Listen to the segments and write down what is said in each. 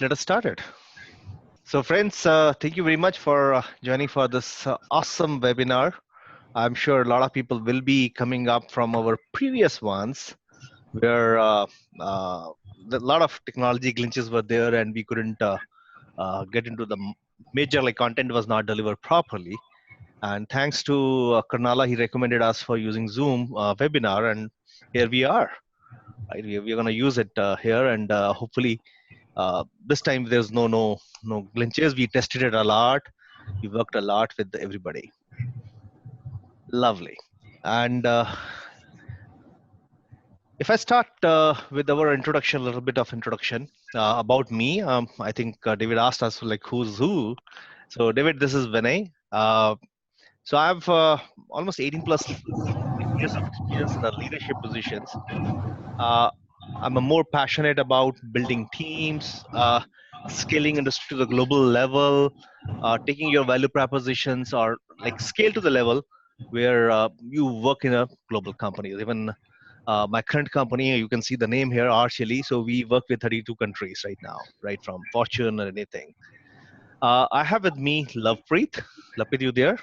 Let us start it. So friends, thank you very much for joining for this awesome webinar. I'm sure a lot of people will be coming up from our previous ones where a lot of technology glitches were there and we couldn't get into the major content was not delivered properly. And thanks to Karnala, he recommended us for using Zoom webinar, and here we are. Right, we're going to use it here, and hopefully this time there's no glitches. We tested it a lot. We worked a lot with everybody. Lovely. And if I start with our introduction, a little bit of introduction about me. I think David asked us who's who. So David, this is Vinay. So I have almost 18 plus years of experience in the leadership positions. Uh, I'm more passionate about building teams, scaling industry to the global level, taking your value propositions or scale to the level where you work in a global company. Even my current company, you can see the name here, Archely. So we work with 32 countries right now, right from Fortune or anything. I have with me Lovepreet. Lovepreet, you there?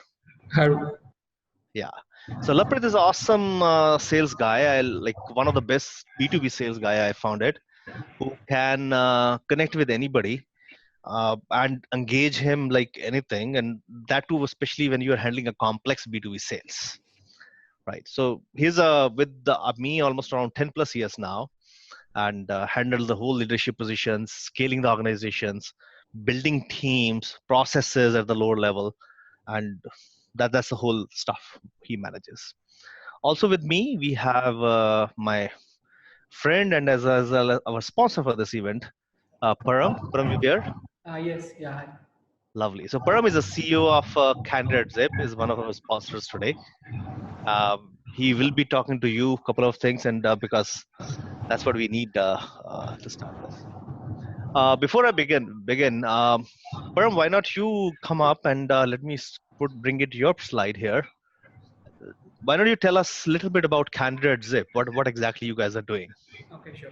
Hello. Yeah. So Lovepreet is an awesome sales guy. One of the best B2B sales guy I found it, who can connect with anybody and engage him like anything, and that too especially when you're handling a complex B2B sales, right? So he's with me almost around 10 plus years now, and handled the whole leadership positions, scaling the organizations, building teams, processes at the lower level, and that's the whole stuff he manages. Also with me we have my friend and as well as our sponsor for this event, Param. Param, you there? Yes, yeah. Lovely. So Param is the CEO of CandidateZip, is one of our sponsors today. He will be talking to you a couple of things, and because that's what we need to start with. Before I begin, Param, why not you come up and let me bring it your slide here. Why don't you tell us a little bit about CandidateZip? What exactly you guys are doing? Okay, sure.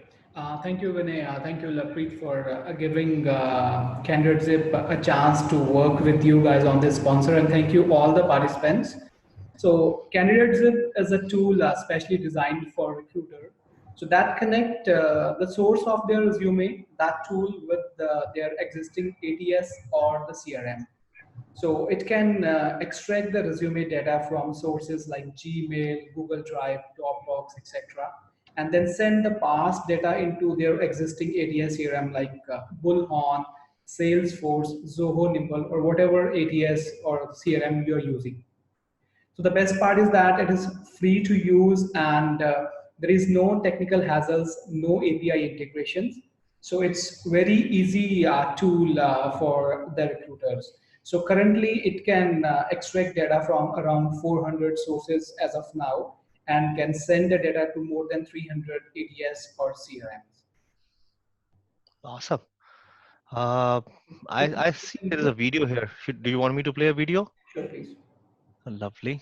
Thank you, Vinay. Thank you, Lapreet, for giving CandidateZip a chance to work with you guys on this sponsor, and thank you all the participants. So, CandidateZip is a tool specially designed for recruiter. So that connect the source of their resume, that tool with their existing ATS or the CRM. So it can extract the resume data from sources like Gmail, Google Drive, Dropbox, etc., and then send the past data into their existing ATS CRM like Bullhorn, Salesforce, Zoho, Nimble, or whatever ATS or CRM you're using. So the best part is that it is free to use, and there is no technical hassles, no API integrations. So it's very easy tool for the recruiters. So currently it can extract data from around 400 sources as of now, and can send the data to more than 300 ATS or CRMs. Awesome. I see there is a video here. Do you want me to play a video? Sure, please. Lovely.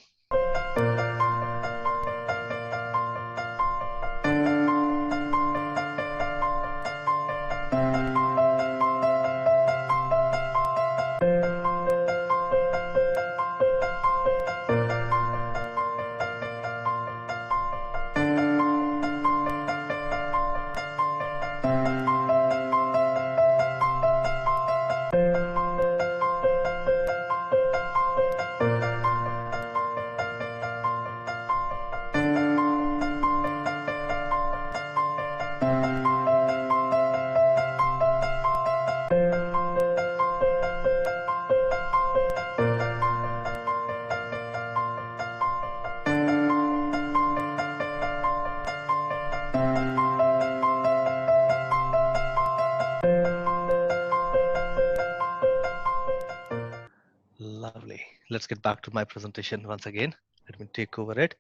Lovely. Let's get back to my presentation once again. Let me take over it.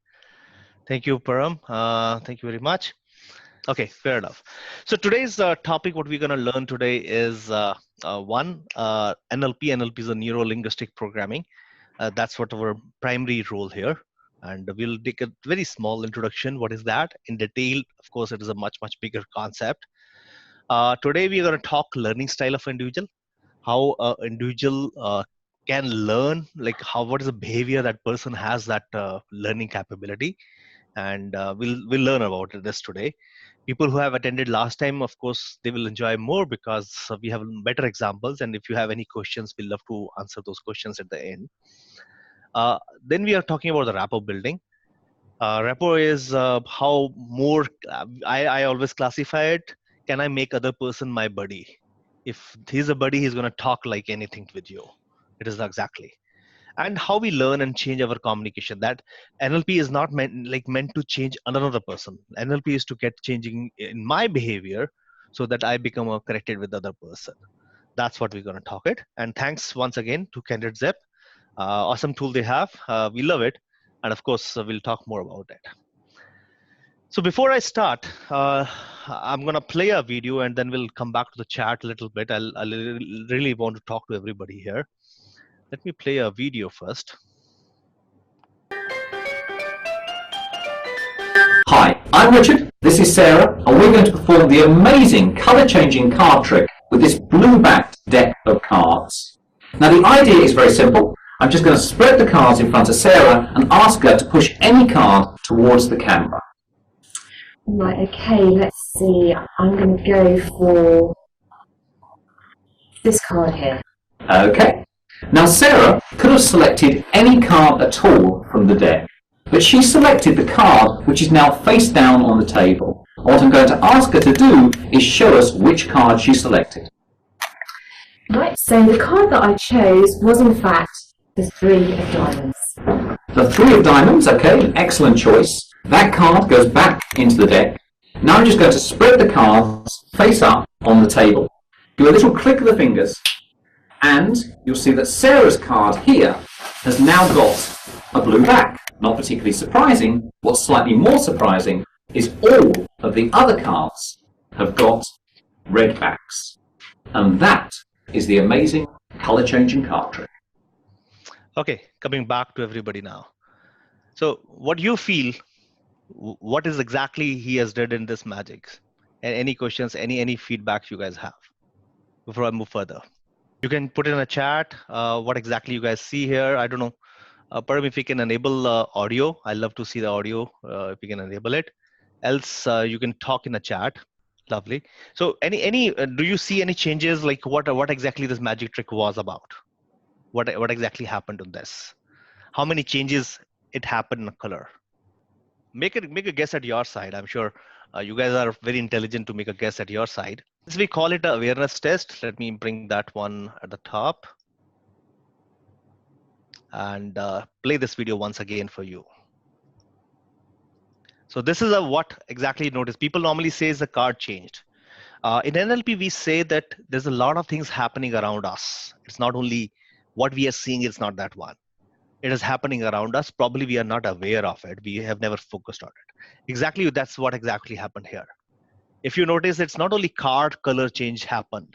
Thank you, Param. Thank you very much. Okay, fair enough. So today's topic, what we're going to learn today is one, NLP. NLP is a neuro-linguistic programming. That's what our primary role here. And we'll take a very small introduction. What is that? In detail, of course, it is a much, much bigger concept. Today we are going to talk learning style of individual, how individual can learn, like what is the behavior that person has that learning capability, and we'll learn about this today. People who have attended last time, of course, they will enjoy more because we have better examples. And if you have any questions, we'll love to answer those questions at the end. Then we are talking about the rapport building. Rapport is how more, I always classify it, can I make other person my buddy? If he's a buddy, he's going to talk like anything with you. It is exactly. And how we learn and change our communication. That NLP is not meant to change another person. NLP is to get changing in my behavior so that I become connected with the other person. That's what we're going to talk it. And thanks once again to CandidateZip. Awesome tool they have. We love it. And of course, we'll talk more about it. So before I start, I'm going to play a video and then we'll come back to the chat a little bit. I'll really want to talk to everybody here. Let me play a video first. Hi, I'm Richard, this is Sarah, and we're going to perform the amazing colour-changing card trick with this blue-backed deck of cards. Now the idea is very simple. I'm just going to spread the cards in front of Sarah and ask her to push any card towards the camera. Right, okay, let's see. I'm going to go for this card here. Okay. Now Sarah could have selected any card at all from the deck, but she selected the card which is now face down on the table. And what I'm going to ask her to do is show us which card she selected. Right, so the card that I chose was in fact the 3 of diamonds. The 3 of diamonds, okay, an excellent choice. That card goes back into the deck. Now I'm just going to spread the cards face up on the table. Do a little click of the fingers, and you'll see that Sarah's card here has now got a blue back. Not particularly surprising. What's slightly more surprising is all of the other cards have got red backs. And that is the amazing colour-changing card trick. Okay, coming back to everybody now. So what do you feel, what is exactly he has did in this magic? And any questions, any feedback you guys have before I move further? You can put in a chat what exactly you guys see here. I don't know. Param, if you can enable audio, I love to see the audio if you can enable it. Else, you can talk in the chat. Lovely. So do you see any changes, like what exactly this magic trick was about? What exactly happened on this? How many changes it happened in a color? Make a guess at your side. I'm sure you guys are very intelligent to make a guess at your side. Since we call it an awareness test, let me bring that one at the top and play this video once again for you. So this is what exactly you notice. People normally say the card changed. In NLP, we say that there's a lot of things happening around us. It's not only what we are seeing, it's not that one. It is happening around us. Probably we are not aware of it. We have never focused on it. Exactly, that's what exactly happened here. If you notice, it's not only card color change happened.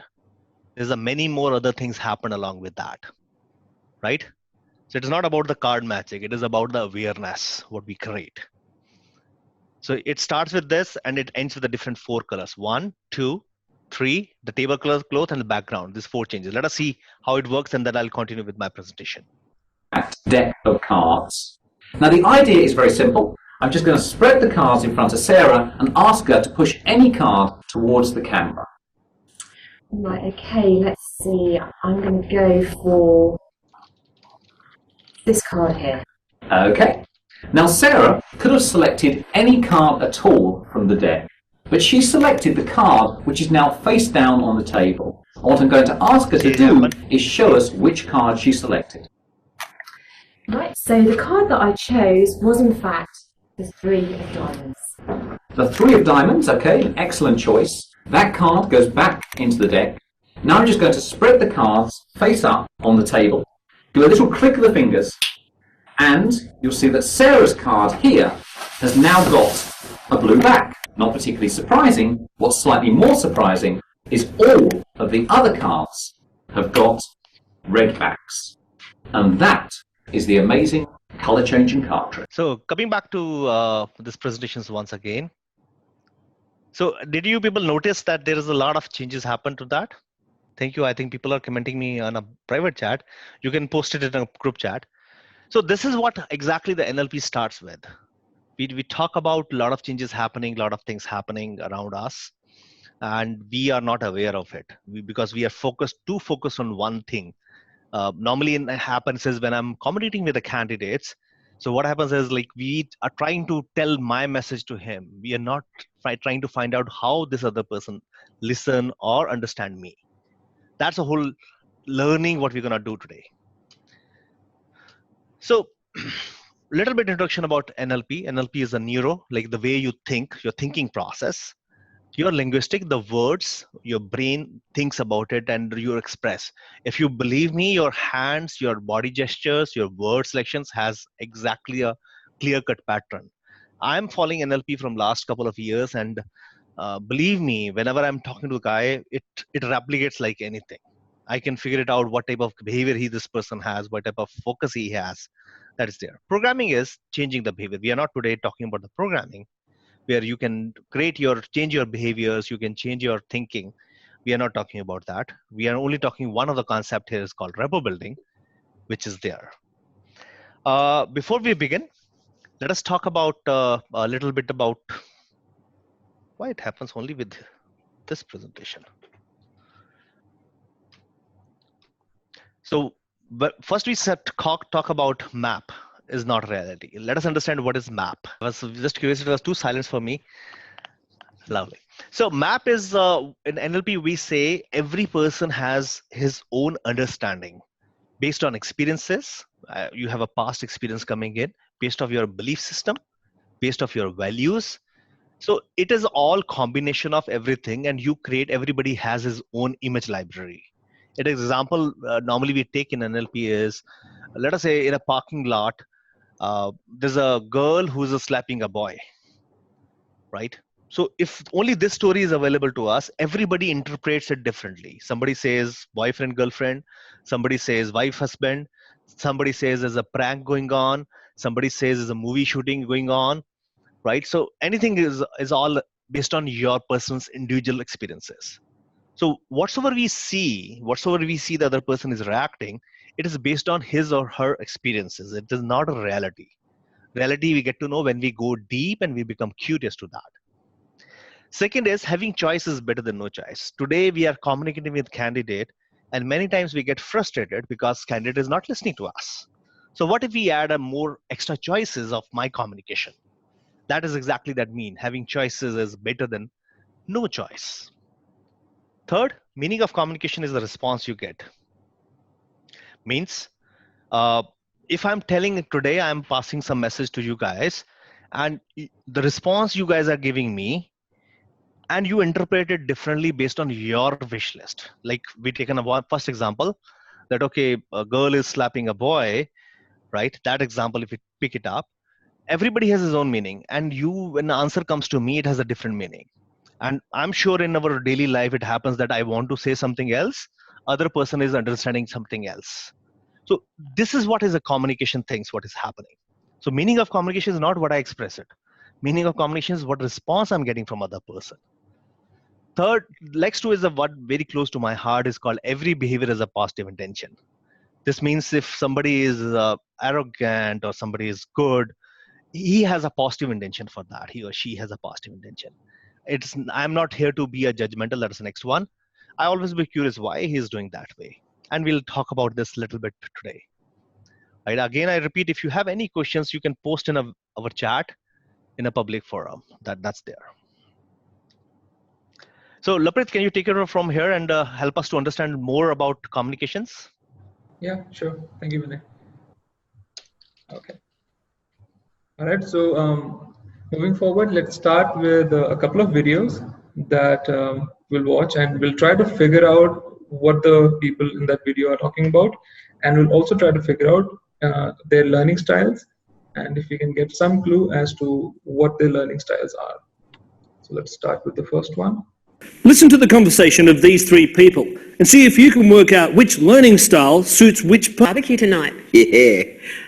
There's many more other things happen along with that, right? So it is not about the card matching. It is about the awareness, what we create. So it starts with this and it ends with the different 4 colors. 1, 2, 3, the tablecloth and the background. These 4 changes. Let us see how it works and then I'll continue with my presentation. Deck of cards. Now the idea is very simple. I'm just going to spread the cards in front of Sarah and ask her to push any card towards the camera. Right, okay, let's see. I'm going to go for this card here. Okay. Now Sarah could have selected any card at all from the deck, but she selected the card which is now face down on the table. And what I'm going to ask her to do is show us which card she selected. Right, so the card that I chose was in fact the 3 of diamonds. The 3 of diamonds, okay, an excellent choice. That card goes back into the deck. Now I'm just going to spread the cards face up on the table. Do a little click of the fingers, and you'll see that Sarah's card here has now got a blue back. Not particularly surprising. What's slightly more surprising is all of the other cards have got red backs. And that is the amazing color-changing card trick. So coming back to this presentations once again. So did you people notice that there is a lot of changes happen to that? Thank you. I think people are commenting me on a private chat. You can post it in a group chat. So this is what exactly the NLP starts with. We talk about a lot of changes happening, a lot of things happening around us, and we are not aware of it because we are too focused on one thing. Normally it happens is when I'm communicating with the candidates. So what happens is like we are trying to tell my message to him. We are not trying to find out how this other person listen or understand me. That's a whole learning what we're going to do today. So little bit introduction about NLP. NLP is a neuro, like the way you think, your thinking process. Your linguistic, the words, your brain thinks about it and you express. If you believe me, your hands, your body gestures, your word selections has exactly a clear-cut pattern. I'm following NLP from last couple of years, and believe me, whenever I'm talking to a guy, it replicates like anything. I can figure it out what type of behavior this person has, what type of focus he has. That is there. Programming is changing the behavior. We are not today talking about the programming, where you can change your behaviors, you can change your thinking. We are not talking about that. We are only talking one of the concept here is called rapport building, which is there. Before we begin, let us talk about a little bit about why it happens only with this presentation. So, but first we talk about map is not reality. Let us understand what is map. I was just curious, it was too silent for me. Lovely. So map is, in NLP, we say every person has his own understanding based on experiences. You have a past experience coming in based off your belief system, based off your values. So it is all combination of everything, and everybody has his own image library. An example normally we take in NLP is, let us say in a parking lot, there's a girl who's slapping a boy, right? So if only this story is available to us, everybody interprets it differently. Somebody says boyfriend, girlfriend. Somebody says wife, husband. Somebody says there's a prank going on. Somebody says there's a movie shooting going on, right? So anything is all based on your person's individual experiences. So whatsoever we see the other person is reacting, it is based on his or her experiences. It is not a reality. Reality we get to know when we go deep and we become curious to that. Second is having choice is better than no choice. Today we are communicating with candidate, and many times we get frustrated because candidate is not listening to us. So what if we add a more extra choices of my communication? That is exactly that mean. Having choices is better than no choice. Third, meaning of communication is the response you get. Means, if I'm telling today, I'm passing some message to you guys, and the response you guys are giving me, and you interpret it differently based on your wish list. Like we taken a first example that, okay, a girl is slapping a boy, right? That example, if we pick it up, everybody has his own meaning. And when the answer comes to me, it has a different meaning. And I'm sure in our daily life, it happens that I want to say something else. Other person is understanding something else. So this is what is a communication things, what is happening. So meaning of communication is not what I express it. Meaning of communication is what response I'm getting from other person. Third, next to is what very close to my heart is called every behavior is a positive intention. This means if somebody is arrogant or somebody is good, he has a positive intention for that. He or she has a positive intention. I'm not here to be a judgmental. That's the next one. I always be curious why he is doing that way. And we'll talk about this a little bit today. Right. Again, I repeat, if you have any questions, you can post in our chat in a public forum. That's there. So Laprit, can you take it from here and help us to understand more about communications? Yeah, sure. Thank you, Vinay. Okay. All right. So moving forward, let's start with a couple of videos that we'll watch, and we'll try to figure out what the people in that video are talking about, and we'll also try to figure out their learning styles, and if we can get some clue as to what their learning styles are. So let's start with the first one. Listen to the conversation of these three people and see if you can work out which learning style suits which barbecue tonight. Yeah.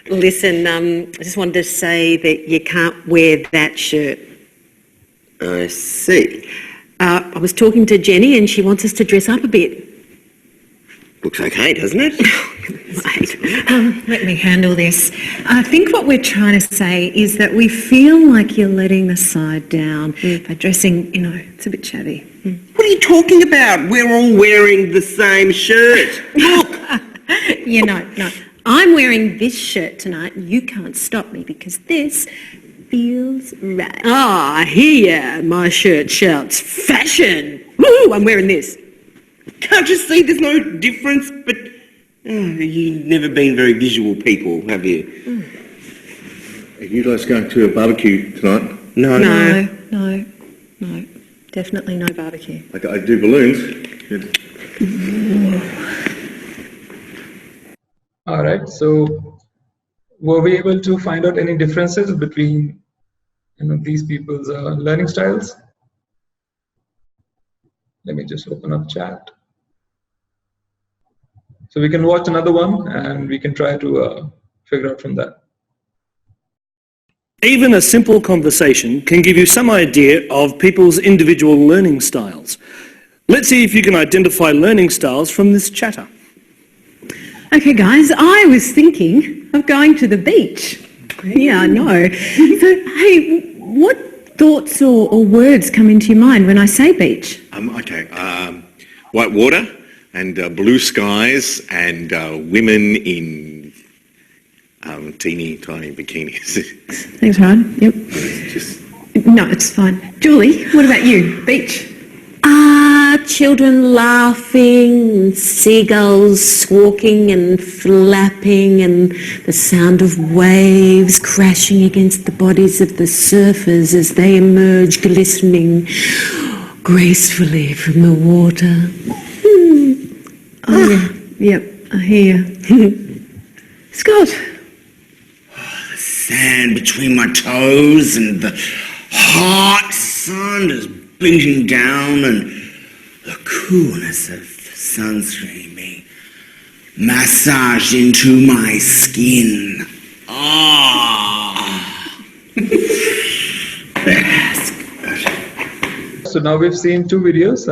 Listen, I just wanted to say that you can't wear that shirt. I see. I was talking to Jenny and she wants us to dress up a bit. Looks okay, doesn't it? Wait, let me handle this. I think what we're trying to say is that we feel like you're letting the side down by dressing, it's a bit shabby. What are you talking about? We're all wearing the same shirt. Look! No. I'm wearing this shirt tonight. You can't stop me because this feels right. I hear my shirt shouts fashion. Woo, I'm wearing this. Can't you see there's no difference? But you've never been very visual people, have you? Are you guys going to a barbecue tonight? No. No. Definitely no barbecue. I do balloons. All right. So, were we able to find out any differences between these people's learning styles? Let me just open up chat. So we can watch another one and we can try to figure out from that. Even a simple conversation can give you some idea of people's individual learning styles. Let's see if you can identify learning styles from this chatter. Okay, guys, I was thinking of going to the beach. Yeah, I know. So, hey, what thoughts or words come into your mind when I say beach? White water and blue skies and women in teeny tiny bikinis. Thanks, Ryan. Yep. Just No, it's fine. Julie, what about you? Beach? Children laughing, seagulls squawking and flapping, and the sound of waves crashing against the bodies of the surfers as they emerge glistening gracefully from the water. Oh, yeah. Yep, I hear you. Scott? The sand between my toes and the hot sun is beating down and the coolness of the sunscreen being massaged into my skin. That's good. So now we've seen two videos.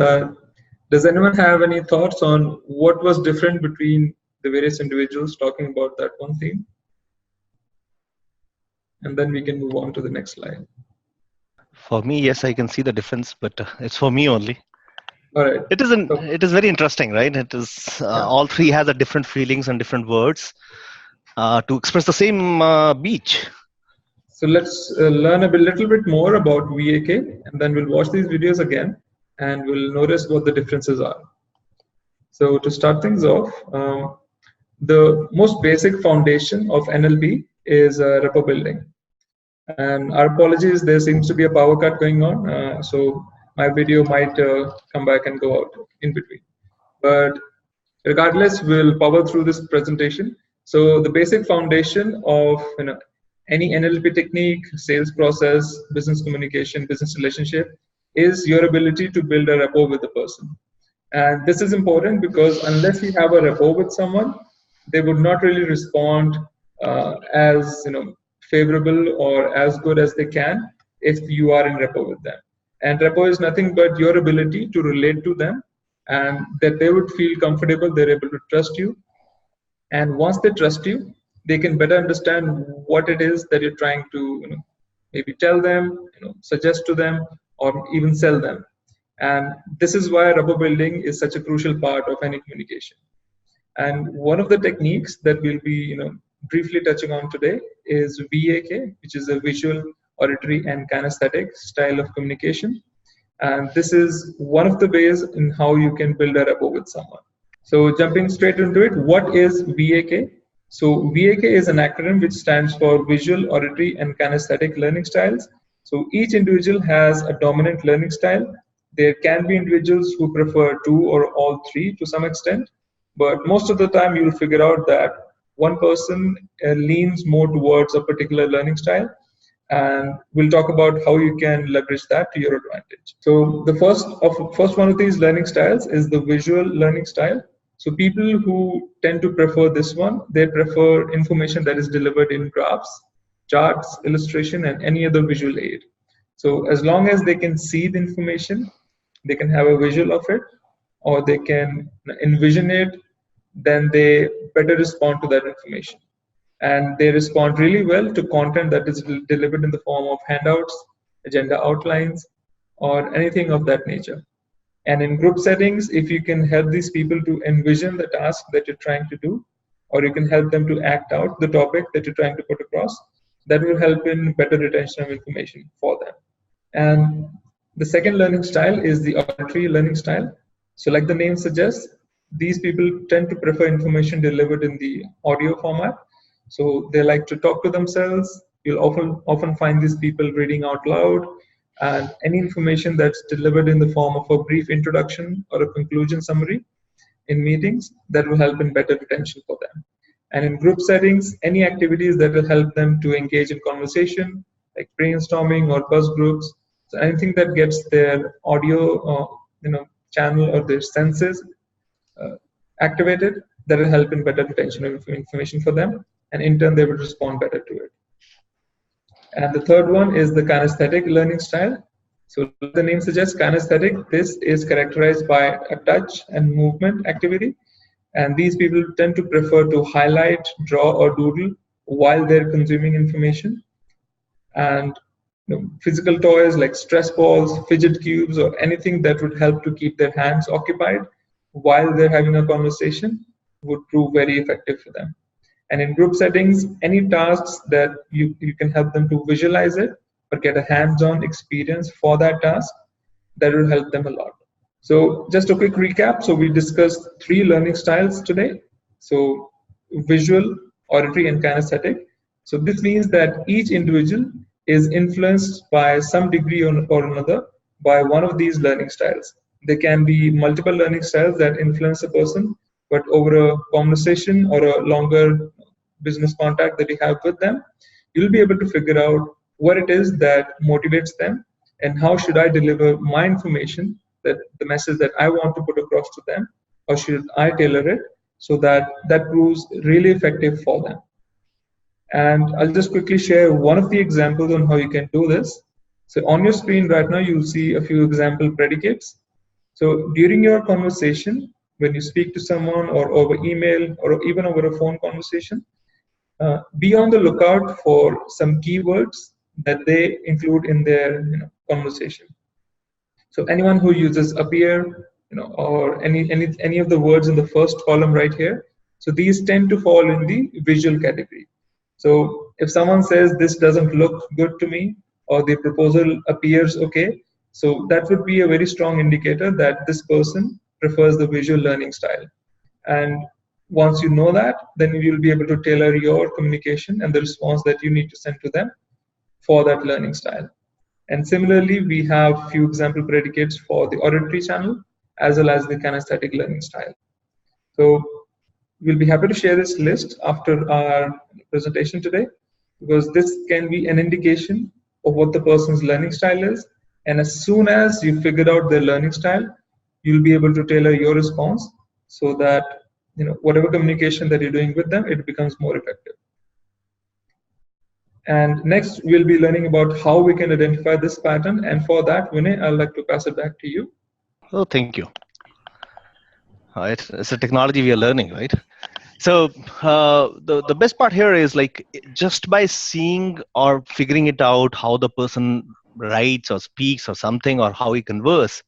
Does anyone have any thoughts on what was different between the various individuals talking about that one theme? And then we can move on to the next slide. For me, yes, I can see the difference, but it's for me only. All right. It is very interesting, right? It is all three has a different feelings and different words to express the same beach. So let's learn a little bit more about VAK, and then we'll watch these videos again, and we'll notice what the differences are. So to start things off, the most basic foundation of NLP is rapport building. And our apologies, there seems to be a power cut going on, so my video might come back and go out in between. But regardless, we'll power through this presentation. So the basic foundation of any NLP technique, sales process, business communication, business relationship is your ability to build a rapport with the person. And this is important because unless you have a rapport with someone, they would not really respond as favorable or as good as they can if you are in rapport with them. And rapport is nothing but your ability to relate to them and that they would feel comfortable, they're able to trust you. And once they trust you, they can better understand what it is that you're trying to maybe tell them, suggest to them, or even sell them. And this is why rapport building is such a crucial part of any communication. And one of the techniques that we'll be briefly touching on today is VAK, which is a visual, auditory, and kinesthetic style of communication. And this is one of the ways in how you can build a rapport with someone. So jumping straight into it, what is VAK? So VAK is an acronym which stands for Visual, Auditory, and Kinesthetic Learning Styles. So each individual has a dominant learning style. There can be individuals who prefer two or all three to some extent, but most of the time you'll figure out that one person leans more towards a particular learning style, and we'll talk about how you can leverage that to your advantage. So the first one of these learning styles is the visual learning style. So people who tend to prefer this one, they prefer information that is delivered in graphs, charts, illustration, and any other visual aid. So as long as they can see the information, they can have a visual of it, or they can envision it, then they better respond to that information. And they respond really well to content that is delivered in the form of handouts, agenda outlines, or anything of that nature. And in group settings, if you can help these people to envision the task that you're trying to do, or you can help them to act out the topic that you're trying to put across, that will help in better retention of information for them. And the second learning style is the auditory learning style. So like the name suggests, these people tend to prefer information delivered in the audio format. So they like to talk to themselves. You'll often find these people reading out loud, and any information that's delivered in the form of a brief introduction or a conclusion summary in meetings, that will help in better retention for them. And in group settings, any activities that will help them to engage in conversation, like brainstorming or buzz groups. So anything that gets their audio channel or their senses activated, that will help in better retention of information for them, and in turn they will respond better to it. And the third one is the kinesthetic learning style. So the name suggests, kinesthetic, this is characterized by a touch and movement activity. And these people tend to prefer to highlight, draw, or doodle while they're consuming information. And physical toys like stress balls, fidget cubes, or anything that would help to keep their hands occupied while they're having a conversation would prove very effective for them. And in group settings, any tasks that you can help them to visualize it or get a hands-on experience for that task, that will help them a lot. So just a quick recap. So we discussed 3 learning styles today. So visual, auditory, and kinesthetic. So this means that each individual is influenced by some degree or another by one of these learning styles. There can be multiple learning styles that influence a person, but over a conversation or a longer business contact that you have with them, you'll be able to figure out what it is that motivates them and how should I deliver my information, that the message that I want to put across to them, or should I tailor it so that that proves really effective for them. And I'll just quickly share one of the examples on how you can do this. So on your screen right now, you'll see a few example predicates. So during your conversation, when you speak to someone or over email or even over a phone conversation, be on the lookout for some keywords that they include in their conversation. So anyone who uses appear, or any of the words in the first column right here, so these tend to fall in the visual category. So if someone says this doesn't look good to me, or the proposal appears okay, so that would be a very strong indicator that this person prefers the visual learning style. And once you know that, then you'll be able to tailor your communication and the response that you need to send to them for that learning style. And similarly, we have few example predicates for the auditory channel as well as the kinesthetic learning style. So we'll be happy to share this list after our presentation today, because this can be an indication of what the person's learning style is. And as soon as you figured out their learning style, you'll be able to tailor your response so that whatever communication that you're doing with them, it becomes more effective. And next, we'll be learning about how we can identify this pattern. And for that, Vinay, I'd like to pass it back to you. Oh, thank you. It's a technology we are learning, right? So the best part here is like just by seeing or figuring it out how the person writes or speaks or something, or how he converse,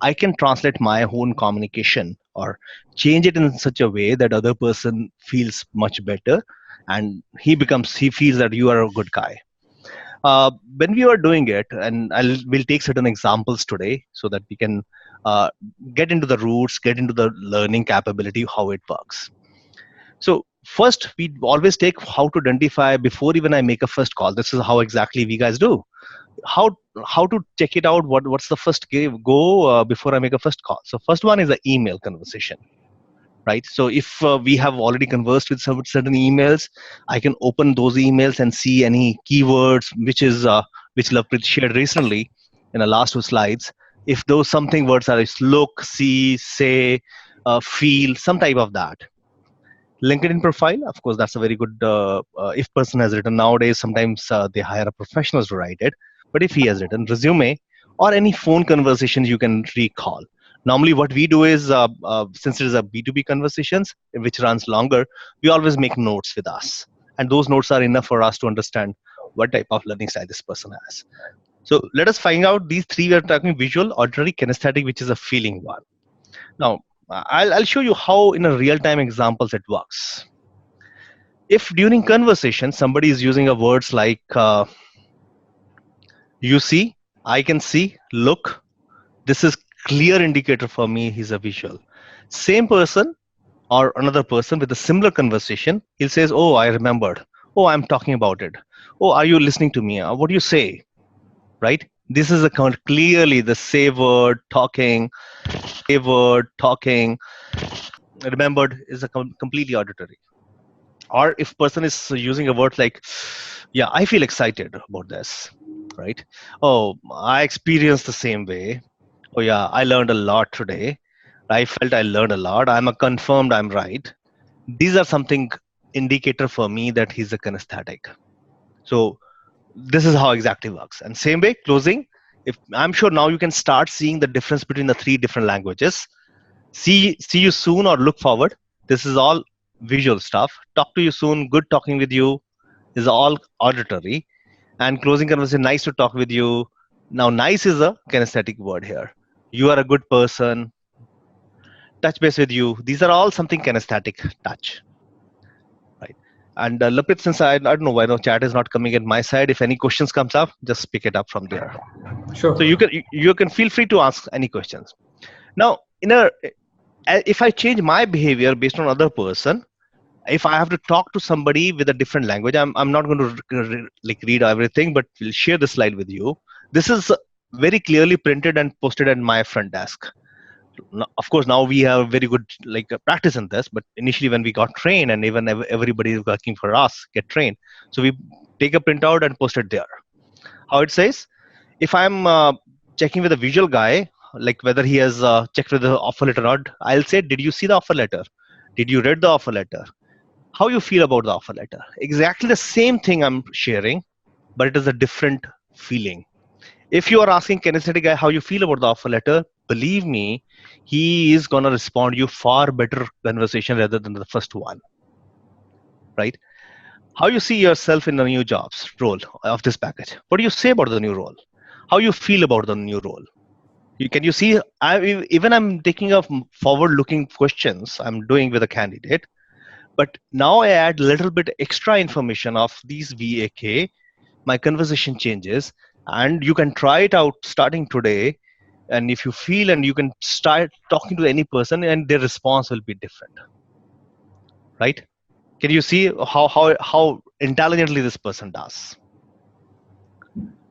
I can translate my own communication or change it in such a way that other person feels much better, and he feels that you are a good guy. When we are doing it, and we'll take certain examples today so that we can get into the roots, get into the learning capability, how it works. So first, we always take how to identify before even I make a first call. This is how exactly we guys do. How to check it out? What's the first go before I make a first call? So first one is the email conversation, right? So if we have already conversed with some certain emails, I can open those emails and see any keywords which Lovepreet shared recently in the last 2 slides. If those something words are look, see, say, feel, some type of that. LinkedIn profile, of course, that's a very good, if person has written nowadays, sometimes they hire a professional to write it. But if he has written resume or any phone conversations you can recall, normally what we do is, since it is a B2B conversations which runs longer, we always make notes with us, and those notes are enough for us to understand what type of learning style this person has. So let us find out these three. We are talking visual, auditory, kinesthetic, which is a feeling one. Now I'll show you how in a real-time examples it works. If during conversation somebody is using a words like you see, I can see, look, this is clear indicator for me he's a visual. Same person or another person with a similar conversation, he says, oh, I remembered. Oh, I'm talking about it. Oh, are you listening to me? What do you say? Right? This is a clearly the say word, talking, remembered is a completely auditory. Or if person is using a word like, yeah, I feel excited about this, right? Oh, I experienced the same way. Oh yeah, I learned a lot today. I felt I learned a lot. I'm a confirmed I'm right. These are something indicator for me that he's a kinesthetic. So this is how exactly works. And same way, closing. If I'm sure now you can start seeing the difference between the three different languages. See you soon or look forward. This is all visual stuff. Talk to you soon. Good talking with you is all auditory. And closing conversation, nice to talk with you. Now, nice is a kinesthetic word here. You are a good person. Touch base with you. These are all something kinesthetic touch, right? And Lapit, since I don't know why no chat is not coming at my side. If any questions comes up, just pick it up from there. Sure. So you can feel free to ask any questions. Now, if I change my behavior based on other person, if I have to talk to somebody with a different language, I'm not going to like read everything, but we'll share the slide with you. This is very clearly printed and posted at my front desk. Of course, now we have very good practice in this, but initially when we got trained, and even everybody is working for us get trained, so we take a printout and post it there. How it says, if I'm checking with a visual guy, like whether he has checked with the offer letter or not, I'll say, did you see the offer letter? Did you read the offer letter? How you feel about the offer letter? Exactly the same thing I'm sharing, but it is a different feeling. If you are asking kinesthetic guy how you feel about the offer letter, believe me, he is going to respond you far better conversation rather than the first one, right? How you see yourself in the new jobs role of this package? What do you say about the new role? How you feel about the new role? Can you see, even I'm taking a forward-looking questions I'm doing with a candidate, but now I add a little bit extra information of these VAK, my conversation changes, and you can try it out starting today. And if you feel, and you can start talking to any person and their response will be different, right? Can you see how intelligently this person does?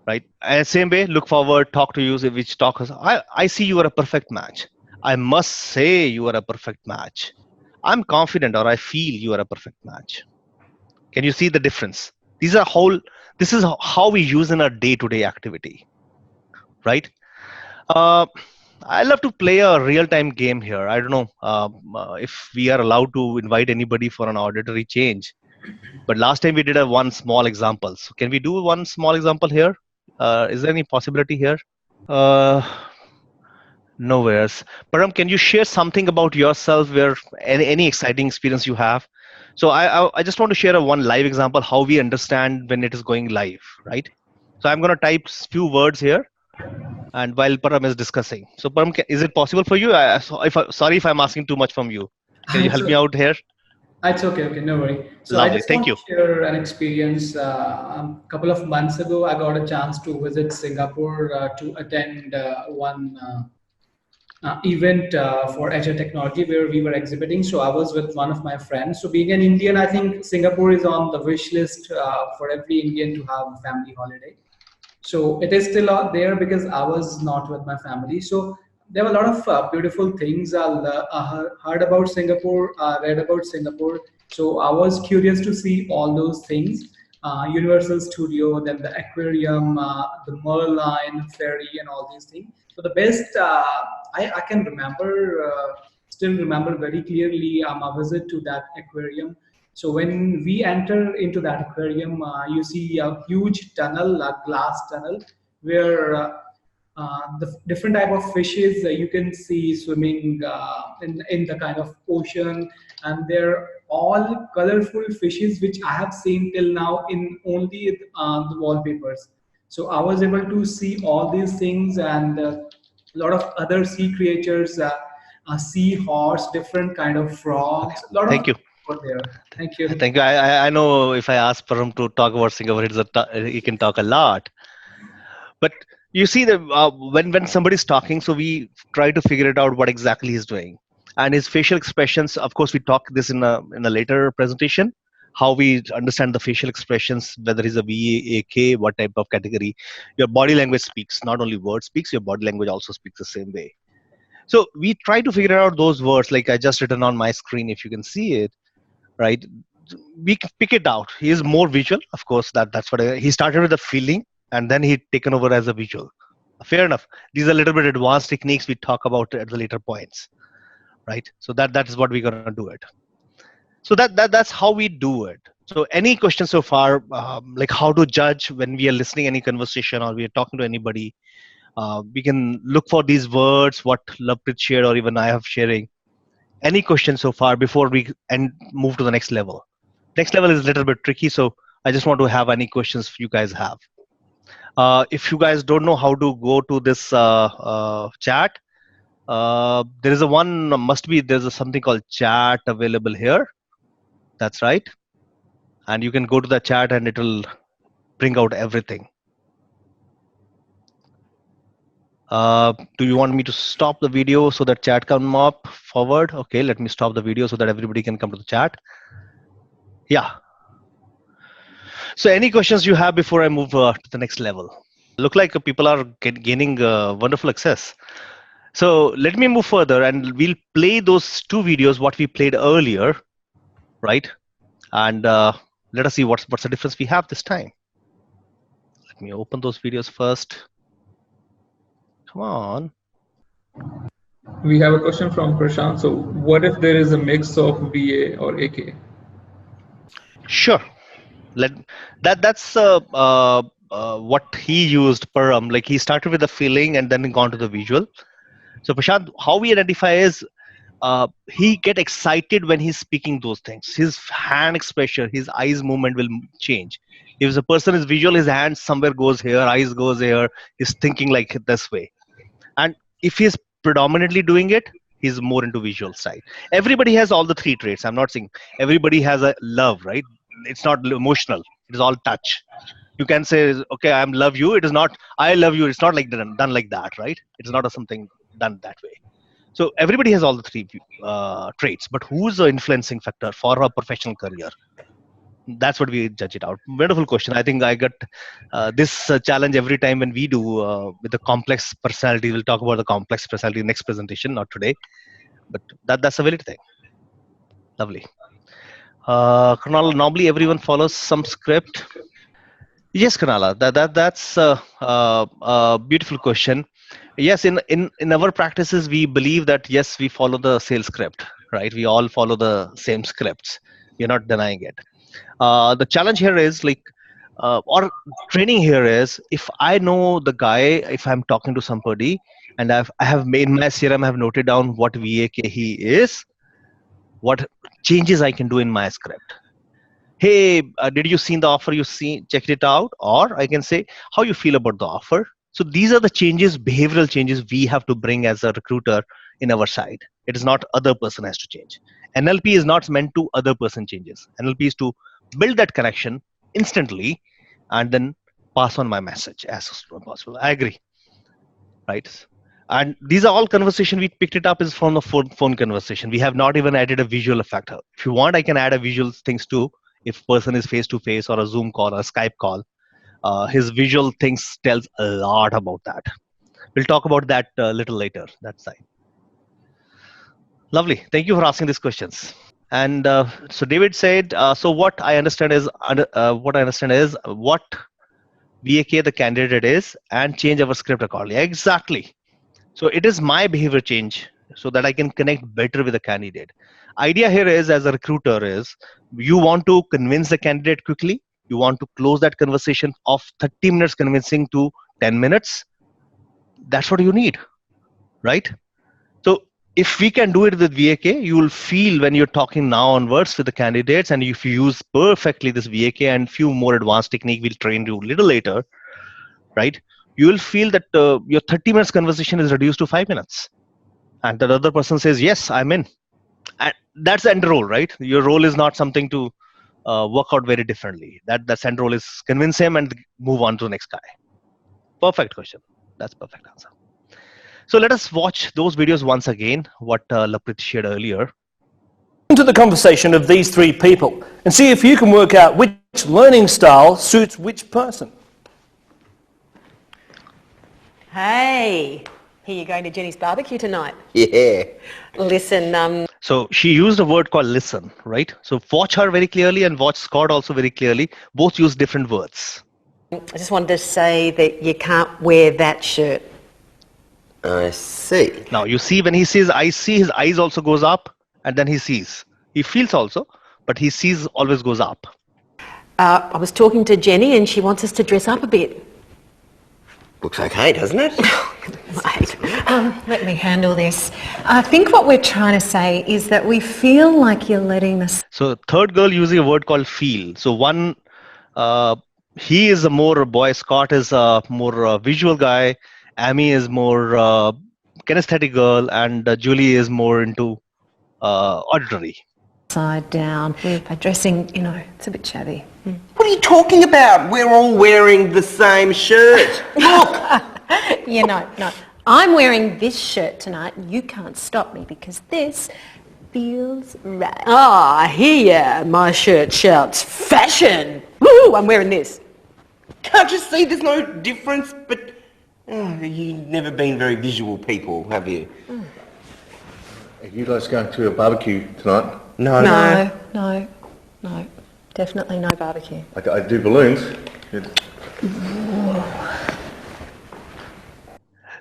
Right? And same way, look forward, talk to you, which talk, I see you are a perfect match. I must say you are a perfect match. I'm confident, or I feel you are a perfect match. Can you see the difference? This is how we use in our day-to-day activity, right? I love to play a real-time game here. I don't know if we are allowed to invite anybody for an auditory change, but last time we did one small example. So can we do one small example here? Is there any possibility here? Nowheres. Param, can you share something about yourself, where any exciting experience you have? So I just want to share one live example how we understand when it is going live, right? So I'm going to type few words here, and while Param is discussing. So Param, is it possible for you? Sorry if I'm asking too much from you. Can you help me out here? It's okay, no worry. So Lovely. I just Thank want you. to share an experience. A couple of months ago, I got a chance to visit Singapore to attend one event for HR technology where we were exhibiting. So I was with one of my friends. So being an Indian, I think Singapore is on the wish list for every Indian to have a family holiday. So it is still out there because I was not with my family. So there were a lot of beautiful things I heard about Singapore, read about Singapore. So I was curious to see all those things. Universal Studio, then the aquarium, the Merlion ferry, and all these things. So the best I can remember, still remember very clearly, a visit to that aquarium. So when we enter into that aquarium, you see a huge tunnel, a glass tunnel, where the different type of fishes you can see swimming in the kind of ocean, and they're all colorful fishes which I have seen till now in only the wallpapers. So I was able to see all these things, and a lot of other sea creatures, sea horse, different kind of frogs, a lot Thank of you. were there. Thank you. Thank you. I know if I ask Param to talk about Singapore, he can talk a lot. But you see that when somebody's talking, so we try to figure it out what exactly he's doing, and his facial expressions. Of course, we talk this in a later presentation. How we understand the facial expressions, whether he's a VAK, what type of category. Your body language speaks. Not only words speaks, your body language also speaks the same way. So we try to figure out those words, like I just written on my screen. If you can see it, right? We can pick it out. He is more visual, of course. That's what he started with a feeling, and then he taken over as a visual. Fair enough. These are a little bit advanced techniques we talk about at the later points, right? So that is what we're gonna do it. So that's how we do it. So any questions so far, like how to judge when we are listening any conversation or we are talking to anybody? We can look for these words, what Lovepreet shared or even I have sharing. Any questions so far before we move to the next level? Next level is a little bit tricky, so I just want to have any questions you guys have. If you guys don't know how to go to this chat, there is there's something called chat available here. That's right. And you can go to the chat and it will bring out everything. Do you want me to stop the video so that chat come up forward? Okay, let me stop the video so that everybody can come to the chat. Yeah. So any questions you have before I move to the next level? Look like people are gaining wonderful access. So let me move further and we'll play those two videos what we played earlier, right? And let us see what's the difference we have this time. Let me open those videos first. Come on. We have a question from Prashant. So what if there is a mix of VA or AK? Sure. That's what he used Param. Like he started with the feeling and then gone to the visual. So Prashant, how we identify is he get excited when he's speaking those things. His hand expression, his eyes movement will change. If a person is visual, his hand somewhere goes here, eyes goes here. He's thinking like this way. And if he's predominantly doing it, he's more into visual side. Everybody has all the three traits. I'm not saying everybody has a love, right? It's not emotional. It is all touch. You can say, okay, I love you. It is not, I love you. It's not like done like that, right? It's not something done that way. So everybody has all the three traits, but who's the influencing factor for a professional career? That's what we judge it out. Wonderful question. I think I got this challenge every time when we do with the complex personality. We'll talk about the complex personality next presentation, not today, but that's a valid thing. Lovely. Kunal, normally everyone follows some script. Yes, Kanala, that's a beautiful question. Yes, in our practices, we believe that yes, we follow the sales script, right? We all follow the same scripts. We're not denying it. The challenge here is like, or training here is, if I know the guy, if I'm talking to somebody, and I have made my CRM, I have noted down what VAK he is, what changes I can do in my script. Hey, did you see the offer? Checked it out? Or I can say, how you feel about the offer? So these are the changes, behavioral changes we have to bring as a recruiter in our side. It is not other person has to change. NLP is not meant to other person changes. NLP is to build that connection instantly and then pass on my message as soon as possible. I agree, right? And these are all conversation we picked it up is from the phone conversation. We have not even added a visual effect. If you want, I can add a visual things too. If person is face to face or a Zoom call or a Skype call, his visual things tells a lot about that. We'll talk about that a little later. That side. Lovely. Thank you for asking these questions. And so David said, so what I understand is what VAK the candidate is and change our script accordingly. Exactly. So it is my behavior change so that I can connect better with the candidate. Idea here is, as a recruiter, is you want to convince the candidate quickly. You want to close that conversation of 30 minutes convincing to 10 minutes, that's what you need, right? So if we can do it with VAK, you will feel when you're talking now onwards with the candidates, and if you use perfectly this VAK and few more advanced technique we'll train you a little later, right? You will feel that your 30 minutes conversation is reduced to 5 minutes. And the other person says, yes, I'm in. And that's the end role, right? Your role is not something to work out very differently. That's end role is convince him and move on to the next guy. Perfect question. That's perfect answer. So let us watch those videos once again, what Laprit shared earlier. Into the conversation of these three people and see if you can work out which learning style suits which person. Hey, here you going to Jenny's barbecue tonight? Yeah. Listen, So she used a word called listen, right? So watch her very clearly and watch Scott also very clearly. Both use different words. I just wanted to say that you can't wear that shirt. I see. Now you see when he says I see, his eyes also goes up, and then he sees. He feels also, but he sees always goes up. I was talking to Jenny and she wants us to dress up a bit. Looks okay, doesn't it? Mate, let me handle this. I think what we're trying to say is that we feel like you're letting us. So third girl using a word called feel. So one, he is a more boy, Scott is a more visual guy, Amy is more kinesthetic girl, and Julie is more into auditory. Side down by dressing, it's a bit shabby. What are you talking about? We're all wearing the same shirt. Look! No. I'm wearing this shirt tonight and you can't stop me because this feels right. Oh, I hear ya. My shirt shouts fashion. Woo, I'm wearing this. Can't you see there's no difference? But you've never been very visual people, have you? Are you guys going to a barbecue tonight? No. Definitely no barbecue. I do balloons.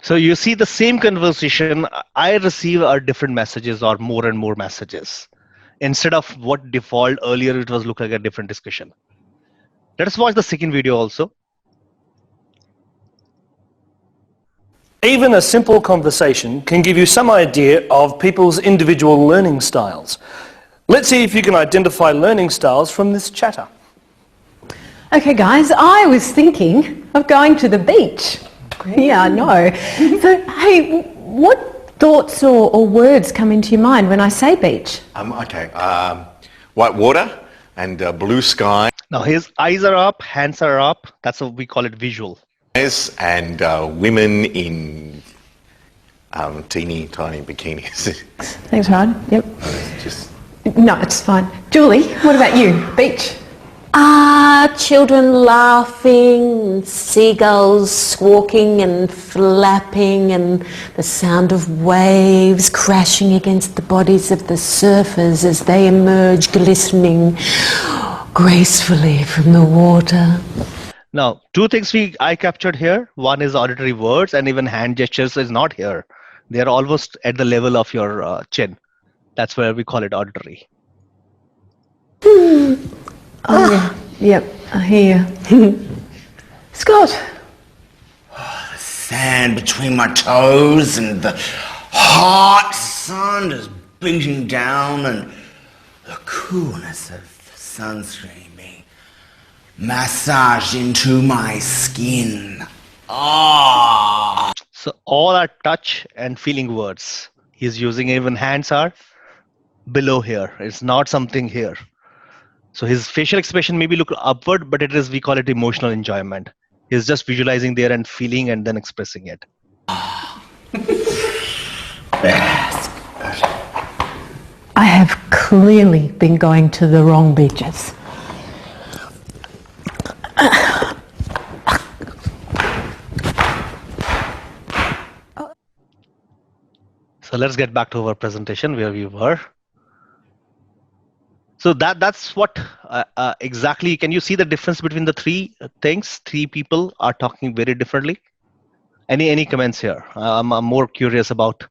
So you see the same conversation, I receive are different messages or more and more messages. Instead of what default earlier, it was look like a different discussion. Let us watch the second video also. Even a simple conversation can give you some idea of people's individual learning styles. Let's see if you can identify learning styles from this chatter. Okay, guys, I was thinking of going to the beach. Yeah, I know. So, hey, what thoughts or words come into your mind when I say beach? Okay. White water and blue sky. Now his eyes are up, hands are up. That's what we call it visual. And women in teeny tiny bikinis. Thanks, Rod. Yep. Just No, it's fine. Julie, what about you? Beach? Children laughing, seagulls squawking and flapping, and the sound of waves crashing against the bodies of the surfers as they emerge glistening gracefully from the water. Now, two things I captured here. One is auditory words, and even hand gestures is not here. They are almost at the level of your chin. That's where we call it auditory. Oh, yeah. Yep, I hear you. Scott. The sand between my toes and the hot sun just beating down and the coolness of the sunscreen being massaged into my skin. Ah! So all are touch and feeling words. He's using even hands are below here. It's not something here. So his facial expression maybe look upward, but it is, we call it emotional enjoyment. He's just visualizing there and feeling and then expressing it. Yes. I have clearly been going to the wrong beaches. So let's get back to our presentation where we were. So that's what exactly, can you see the difference between the three things? Three people are talking very differently. Any comments here? I'm more curious about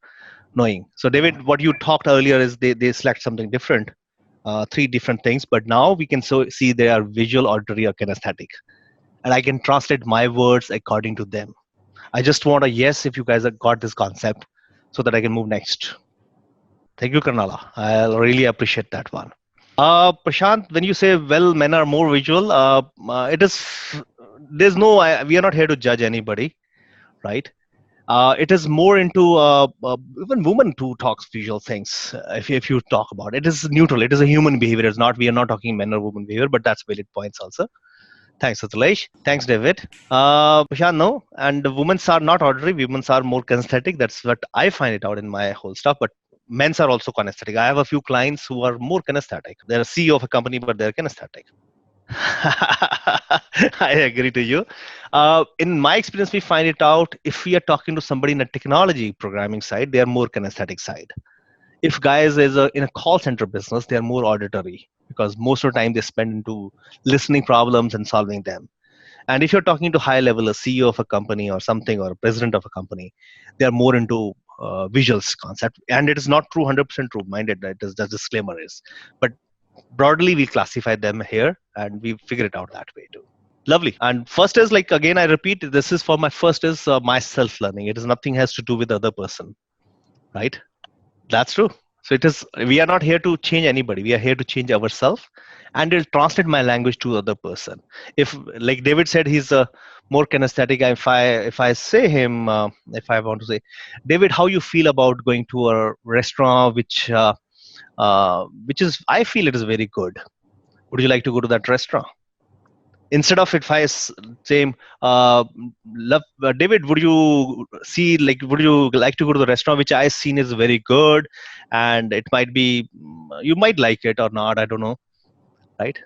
knowing. So David, what you talked earlier is they select something different, three different things, but now we can see they are visual, auditory, or kinesthetic. and I can translate my words according to them. I just want a yes if you guys have got this concept so that I can move next. Thank you, Karnala. I really appreciate that one. Prashant, when you say, well, men are more visual, it is, there's no, we are not here to judge anybody, right? It is more into even women too talks visual things. If you talk about it, it is neutral. It is a human behavior. It's not, we are not talking men or women behavior, but that's valid points also. Thanks, Atalesh. Thanks, David. Prashant, no. And the women are not ordinary. Women are more kinesthetic. That's what I find it out in my whole stuff. But men's are also kinesthetic. I have a few clients who are more kinesthetic. They're a CEO of a company, but they're kinesthetic. I agree to you. In my experience, we find it out if we are talking to somebody in a technology programming side, they are more kinesthetic side. If guys is in a call center business, they are more auditory because most of the time they spend into listening problems and solving them. And if you're talking to high level, a CEO of a company or something, or a president of a company, they are more into visuals concept. And it is not true, 100% true minded. That is the disclaimer is. But broadly, we classify them here and we figure it out that way too. Lovely. And first is like, again, I repeat, this is for my first is my self-learning. It is nothing has to do with the other person, right? That's true. So it is, we are not here to change anybody. We are here to change ourselves, and it'll translate my language to other person. If, like David said, he's more kinesthetic. If I say him, if I want to say, David, how you feel about going to a restaurant which is, I feel it is very good. Would you like to go to that restaurant? Instead of if I say, David, would you see, like, would you like to go to the restaurant which I seen is very good, and it might be, you might like it or not, I don't know, right?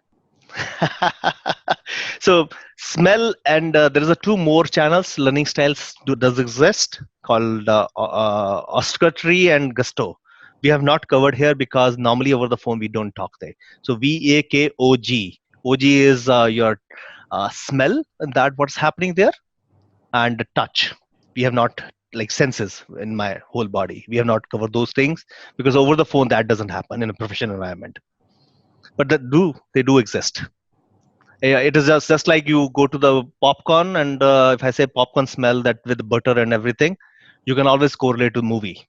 So smell and there is a two more channels, learning styles does exist called olfactory and gusto. We have not covered here because normally over the phone we don't talk there. So VAKOG. OG is your smell, and that what's happening there, and touch. We have not, like senses in my whole body. We have not covered those things because over the phone that doesn't happen in a professional environment. But they do exist. It is just like you go to the popcorn, and if I say popcorn smell that with butter and everything, you can always correlate to movie.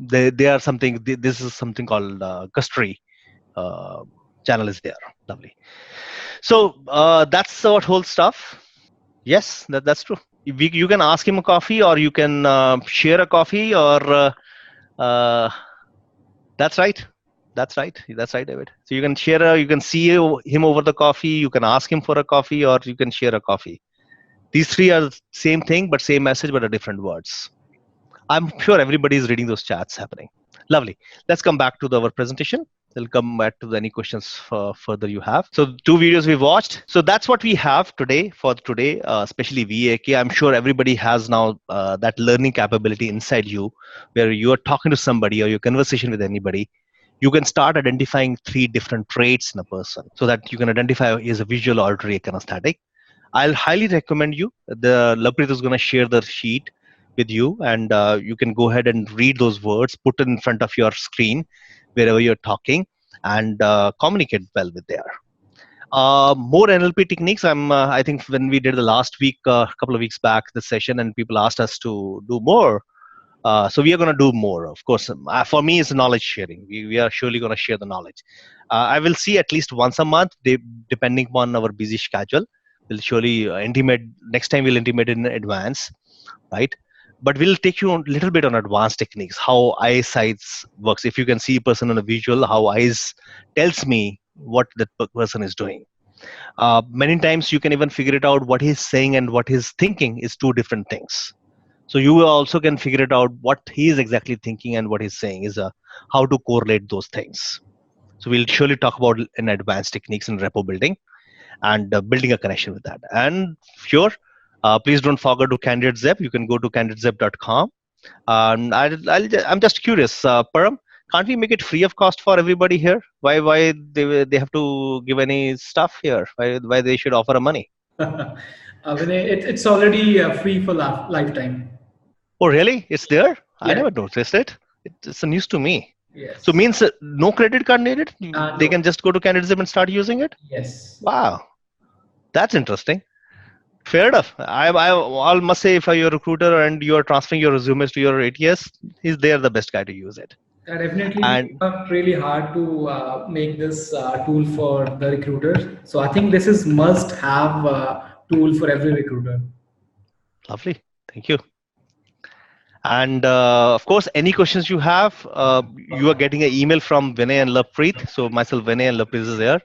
They are something. This is something called gustatory channel is there. Lovely. So that's our whole stuff. Yes, that's true. You can ask him a coffee, or you can share a coffee, or that's right. That's right. That's right, David. So you can share you can see him over the coffee. You can ask him for a coffee, or you can share a coffee. These three are the same thing, but same message, but a different words. I'm sure everybody is reading those chats happening. Lovely. Let's come back to our presentation. We'll come back to any questions further you have. So 2 videos we watched. So that's what we have today for today, especially VAK. I'm sure everybody has now that learning capability inside you, where you are talking to somebody or your conversation with anybody. You can start identifying 3 different traits in a person so that you can identify is a visual, auditory, kinesthetic. I'll highly recommend you. The Laprit is going to share the sheet with you, and you can go ahead and read those words, put it in front of your screen wherever you're talking, and communicate well with there. More NLP techniques. I think when we did the last week, a couple of weeks back, the session, and people asked us to do more. So we are going to do more. Of course, for me, it's knowledge sharing. We are surely going to share the knowledge. I will see at least once a month, depending upon our busy schedule. We'll surely intimate. Next time, we'll intimate in advance, right? But we'll take you a little bit on advanced techniques, how eyesight works. If you can see a person on a visual, how eyes tells me what that person is doing. Many times you can even figure it out what he's saying and what he's thinking is 2 different things. So you also can figure it out what he is exactly thinking and what he's saying is how to correlate those things. So we'll surely talk about in advanced techniques in rapport building and building a connection with that. And sure, please don't forget to CandidateZip. You can go to CandidateZip.com. I'm just curious, Param, can't we make it free of cost for everybody here? Why they have to give any stuff here? Why they should offer a money? It's already free for lifetime. Oh, really? It's there? Yeah. I never noticed it. It's a news to me. Yes. So means no credit card needed? They can just go to CandidateZip and start using it? Yes. Wow. That's interesting. Fair enough. I must say, if you're a recruiter and you're transferring your resumes to your ATS, they're the best guy to use it. Definitely, And we worked really hard to make this tool for the recruiters. So I think this is must-have tool for every recruiter. lovely. Thank you. And of course, any questions you have, you are getting an email from Vinay and Lovepreet. So myself, Vinay, and Lovepreet is there.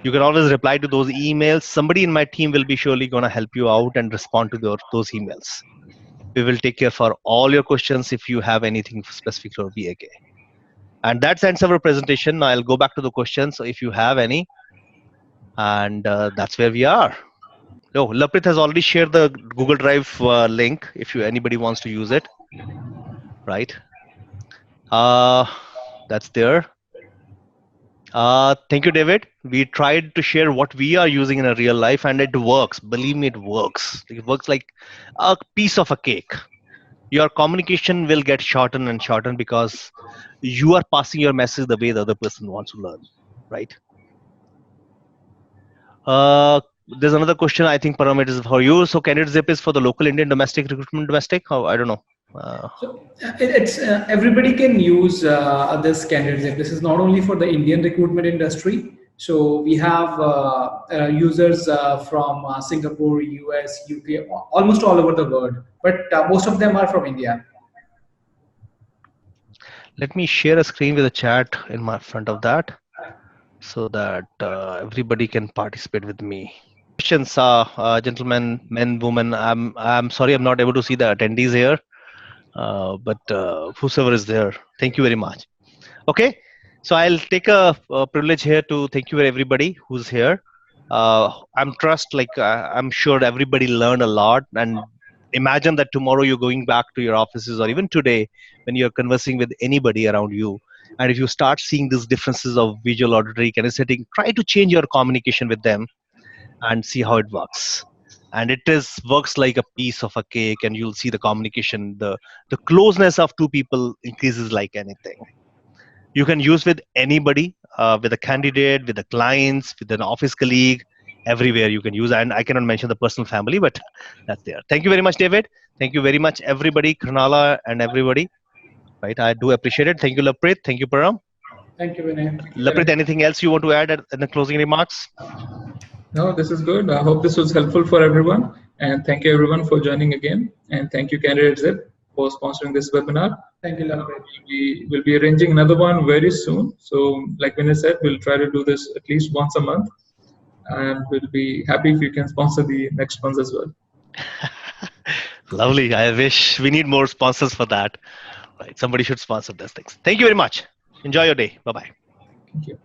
You can always reply to those emails. Somebody in my team will be surely going to help you out and respond to those emails. We will take care for all your questions if you have anything specific for VAK. And that ends our presentation. Now I'll go back to the questions if you have any. And that's where we are. Oh, Lovepreet has already shared the Google Drive link if anybody wants to use it. Right. That's there. Thank you, David. We tried to share what we are using in a real life, and it works. Believe me, it works. It works like a piece of a cake. Your communication will get shortened and shortened because you are passing your message the way the other person wants to learn, right? There's another question. I think Param, it is for you. So CandidateZip is for the local Indian domestic recruitment domestic. Oh, I don't know. It's everybody can use this CandidateZip. This is not only for the Indian recruitment industry. So we have users from Singapore, US, UK, almost all over the world. But most of them are from India. Let me share a screen with a chat in my front of that, so that everybody can participate with me. Questions, gentlemen, men, women. I'm sorry, I'm not able to see the attendees here, but whosoever is there, thank you very much. Okay, so I'll take a privilege here to thank you everybody who's here. I'm sure everybody learned a lot, and imagine that tomorrow you're going back to your offices, or even today when you're conversing with anybody around you, and if you start seeing these differences of visual, auditory, kinesthetic, try to change your communication with them and see how it works. And it works like a piece of a cake, and you'll see the communication, the closeness of two people increases like anything. You can use with anybody, with a candidate, with the clients, with an office colleague, everywhere you can use. And I cannot mention the personal family, but that's there. Thank you very much, David. Thank you very much, everybody, Kranala and everybody. Right, I do appreciate it. Thank you, Lovepreet. Thank you, Param. Thank you, Vinay. Lovepreet, anything else you want to add in the closing remarks? No, this is good. I hope this was helpful for everyone. And thank you, everyone, for joining again. And thank you, CandidateZip, for sponsoring this webinar. Thank you, Lovepreet. We'll be arranging another one very soon. So, like Vinay said, we'll try to do this at least once a month. And we'll be happy if you can sponsor the next ones as well. Lovely. I wish we need more sponsors for that. Right. Somebody should sponsor these things. Thank you very much. Enjoy your day. Bye-bye. Thank you.